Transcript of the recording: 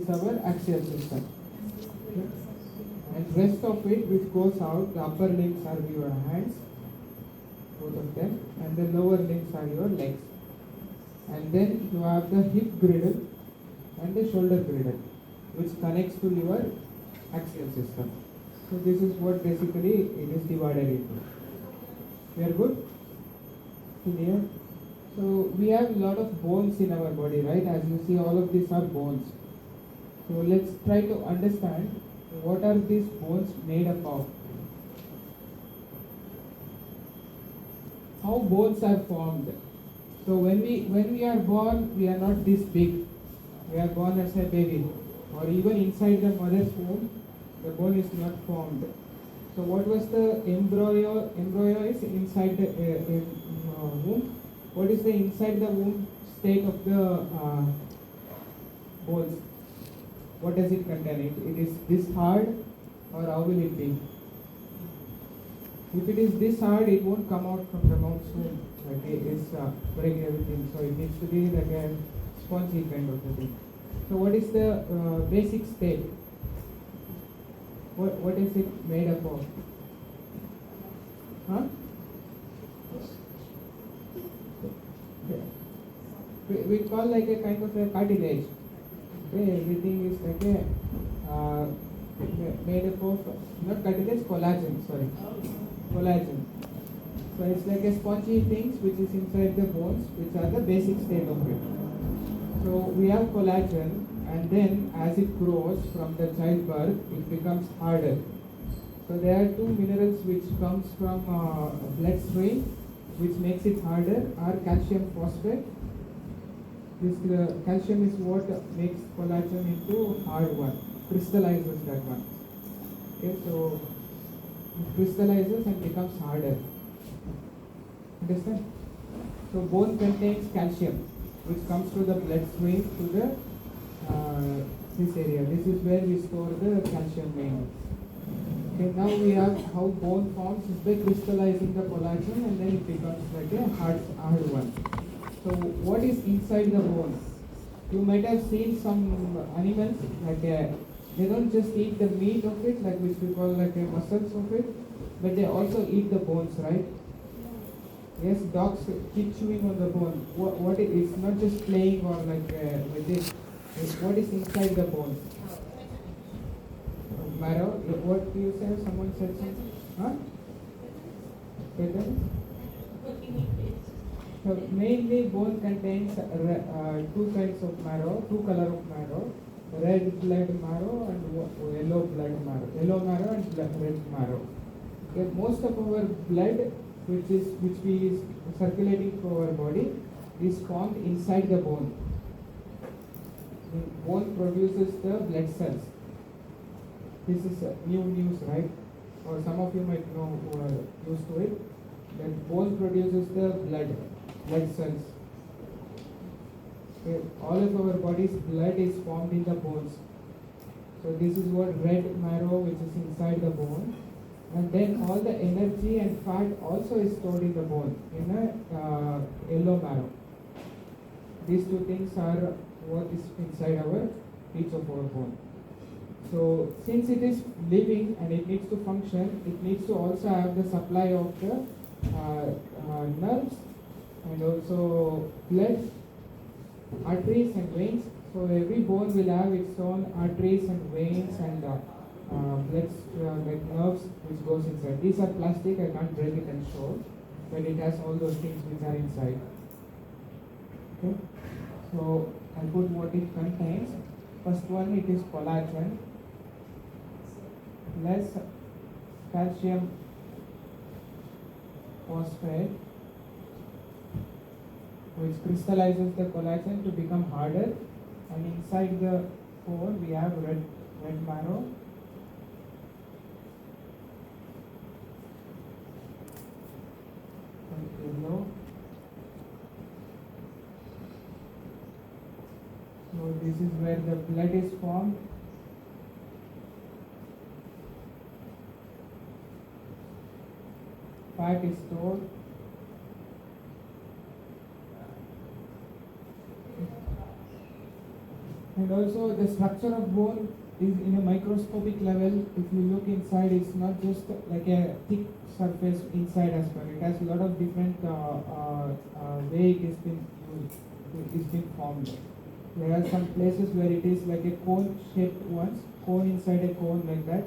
is our axial system. Okay. And rest of it which goes out, the upper limbs are your hands, both of them, and the lower limbs are your legs. And then you have the hip girdle and the shoulder girdle, which connects to your axial system. So this is what basically it is divided into. We are good? Clear? So we have a lot of bones in our body, right? As you see, all of these are bones. So let's try to understand what are these bones made up of. How bones are formed. So when we are born, we are not this big. We are born as a baby, or even inside the mother's womb, the bone is not formed. So what was the embryo? Embryo is inside the womb. What is the inside the womb state of the bones? What does it contain? It is this hard, or how will it be? If it is this hard, it won't come out from the mouth soon. Like it is breaking everything. So it needs to be like a spongy kind of a thing. So what is the basic state? What is it made up of? Huh? We call like a kind of a cartilage. Okay, everything is like a made up of, not cartilage, collagen, sorry. Collagen. So it's like a spongy things which is inside the bones, which are the basic state of it. So we have collagen, and then as it grows from the childbirth, it becomes harder. So there are two minerals which comes from bloodstream, which makes it harder, are calcium phosphate. This calcium is what makes collagen into hard one, crystallizes that one. Okay, so it crystallizes and becomes harder. Understand? So bone contains calcium, which comes through the bloodstream to the this area. This is where we store the calcium mainly. Okay, now we have how bone forms is by crystallizing the collagen, and then it becomes like a hard one. So what is inside the bone? You might have seen some animals like they don't just eat the meat of it, like which we call like a muscles of it, but they also eat the bones, right? Yes, dogs keep chewing on the bone. What it's not just playing or like with this. What is inside the bone? Marrow. What do you say? Someone said something. Huh? So mainly bone contains two kinds of marrow, two color of marrow, red blood marrow and yellow blood marrow, yellow marrow and red marrow. Okay, most of our blood, which we is circulating through our body, is formed inside the bone. The bone produces the blood cells. This is new news, right? Or some of you might know who are used to it. That bone produces the blood cells. Okay. All of our body's blood is formed in the bones. So this is what red marrow, which is inside the bone. And then all the energy and fat also is stored in the bone, in a yellow marrow. These two things are what is inside each of our bone. So since it is living and it needs to function, it needs to also have the supply of the nerves and also blood, arteries and veins. So every bone will have its own arteries and veins and blood, like nerves which goes inside. These are plastic, I can't break it and show, but it has all those things which are inside. Okay. So I put what it contains. First one, it is collagen plus calcium phosphate, which crystallizes the collagen to become harder, and inside the core we have red marrow, and yellow. So this is where the blood is formed. Fat is stored. And also the structure of bone is in a microscopic level. If you look inside, it's not just like a thick surface inside as well. It has a lot of different way it has been used, it has been formed. There are some places where it is like a cone shaped ones, cone inside a cone like that.